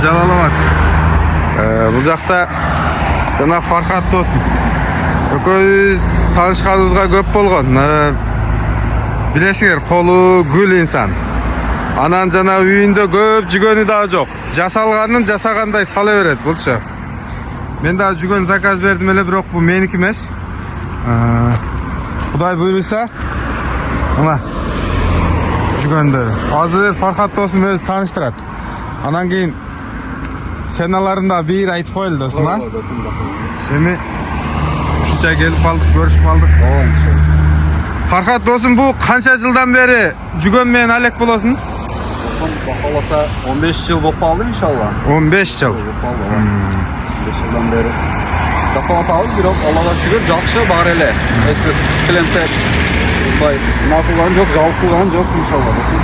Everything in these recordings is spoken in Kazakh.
Жалалабад. Бұл жақта жана Фархат досым. Көз танышқанымызға көп болған. Білесіңдер, қолы гүл инсан. Анан жана үйінде көп жүгөні да жоқ. Жасалғанын жасағандай сала береді бұлшы. Мен да жүгөн заказ бердім эле, бирок бұл меники эмес. Құдай бұйырса, мына жүгөндөр. Азыр Фархат досым өзі таныштырат. Анан кейін сеналарында бир айтып қойыл досым, а? Эми ушунча келип калдык, көрүшүп калдык. Фархат досым, бұл қанша жылдан бері жүгөн менен алек болосун? Бақаласа 15 жыл болып қалды иншалла. 15 жыл. 15 жылдан бері жасап атабыз, бирок Аллага шүгүр жакшы бар эле. Клиенттер бай накылган жок, жалпылган жок иншалла досым.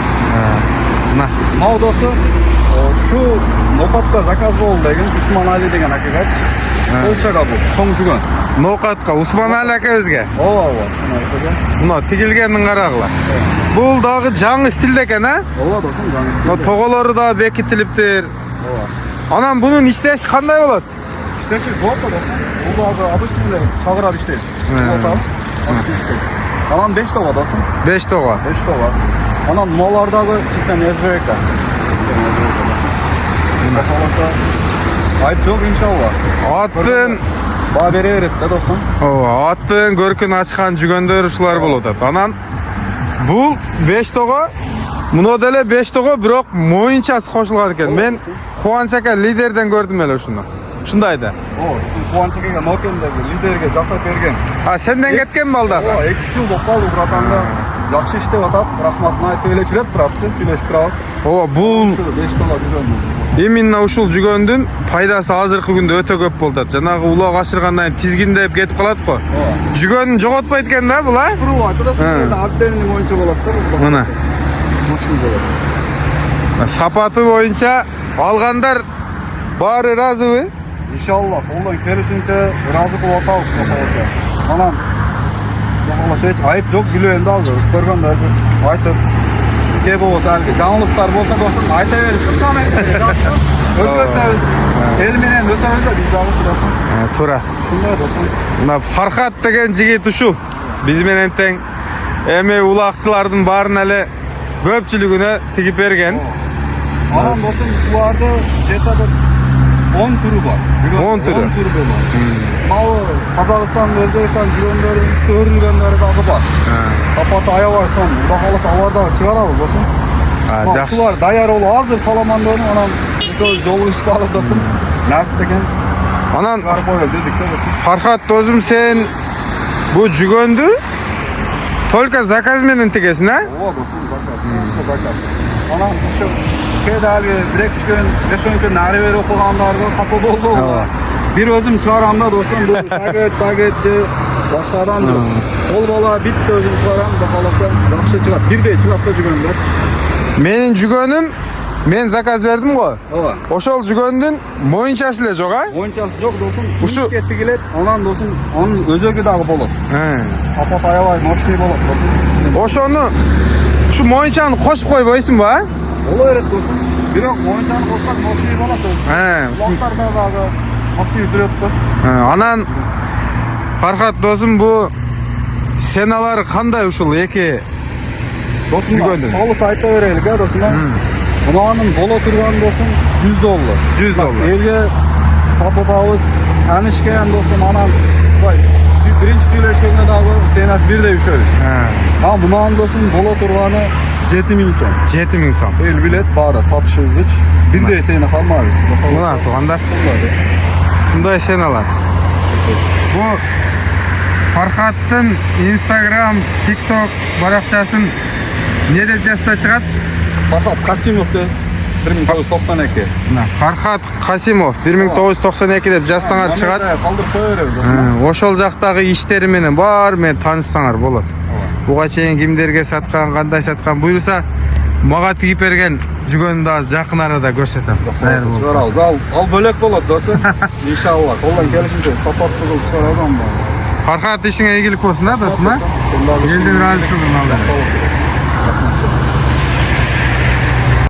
Мына. Мау достум, шу ноқатқа заказ болду деген Усман Али деген акагат. Полшага бул, чоң жүгөн. Ноқатқа Усман Али акабызга. Ооба, Усман Али. Мына тигилгенин карагыла. Бул дагы жаңы стилде экен, а? Ооба достум, жаңы стилде. Тоголору да бекитилиптир. Ооба. Анан бунун иштеши кандай болот? İşte zorla dostum. Bu da abıştırlar. Çağır işte. Zorla. Anan 5 tava dostum. 5 тога. 5 tava. Anan mallardagı sistem nержавейка. Sistem nержавейка dostum. Bakalasa ayıp çok inşallah. Аттын Bağ bere veretti dostum. Аттын көркүн ачкан жүгөндөр ушулар болуп атат. Анан бул 5 тога, муну деле 5 тога, бирок моюнчасы кошулган экен. Мен Кубаныч ака лидерден көрдүм эле ушуну. Ушундай да. Кубаныч акага Нокендеги лидерге жасап берген. Сенден кеткен балдар. 2 жыл болуп калды братанда. Жакшы иштеп атат. Рахматын айтып эле жүрөт, турабыз, сүйлөшүп турабыз. Бул 5 тога жүгөн. именно ушул жүгөндүн пайдасы азыркы күндө өтө көп болуп атат. Жанагы улак ашыргандан тизгиндеп кетип калат го. Жүгөнүн жоготпойт экен да бул, а? Буруу айтасың, отдельный боюнча болот да. Мына. Машина болот. Сапаты боюнча алгандар баары ыраазыбы? İnşallah, ondan kelişince razı kılıp atalım kalasa. Anam, kalasa hiç ayıp çok biliyor endi aldı. Görgönler aytıp, ke bolsa elge жаңылыктар bolsa dostum ayta verirsin, kommentleri yazsın. Özgörtürüz. El menen ösöz biz alışırasın. Туура. Şunday dostum. Мына Фархат деген жигит ушул. Биз менен тең эми улакчылардын баарын эле көпчүлүгүнө тигип берген. Anam dostum şularda где-то 10 türü var. 10 türü. 10 türü var. Malı Kazakistan, Özbekistan jirönleri, üstü örülgenleri dağı var. Sapatı ayavay son. Burada kalırsa alarda çıkarabız dostum. Şular dayar olu hazır Salamando'nun anam göz yolu işte alıpdasın. Nasip eken Анан çıkarıp öyle dedik de dostum. Фархат досум, сен бул жүгөндү только заказ менен тигесиң, а? Ова dostum zakaz. Anam şu kedali 1-2 gün, 5-10 gün nari veri okuganlarda kapı boldu. Bir özüm çıkaramda dostum bu şagirtdagi başkadan ol bala bitti özüm çıkaram da kalasa жақсы çıkat. Bir de çıkat da жүгөндөр. Менин жүгөнүм, мен заказ бердим го. Ова. Ошол жүгөндүн моюнчасы эле жок, а? Моюнчасы жок достum. Ушу кетти келет. Анан достum, анын өзөгү дагы болот. Сапат аябай мощный болот достum. Ошону ушу моюнчаны кошуп койбойсуңбу, а? Ола берет достum. Бирок моюнчаны кошсак мощный болот достum. Улактарда дагы мощный жүрөт да. Анан Фархат досум, бу сеналар кандай ушул эки жүгөндүн? Алыс айта берелик, а достum. Мунанын боло турган достum $100. $100. Элге сатабыз, танышкен достum, анан бай биринчи сүйлөшкөндө дагы сенас бирдей үшөбүз. Мунанын достum боло турганы 7000 сом. 7000 сом. El bilet баары сатышыбыз бирдей сени калмайбыз. Мына туугандар. Ушундай сеналар. Бул Фархаттын Instagram, TikTok баракчасын неде жазса чыгат? Фархат Касимов деп 1992. Фархат Касимов 1992 деп жазсаңар чыгат. Калдырып кое беребиз. Ошол жактагы иштери менен бар менен таанышсаңар болот. Буга чейин кимдерге саткан, кандай саткан буйруса мага тигип берген жүгөнү да жакын арада көрсөтөм. Чыгарабыз. Ал бөлөк болот достum. Иншалла. Колдон келишинче сапат кылып чыгарабыз. Фархат ишиңе ийгилик болсун да достум, а? Элдин ыраазычылыгын алды.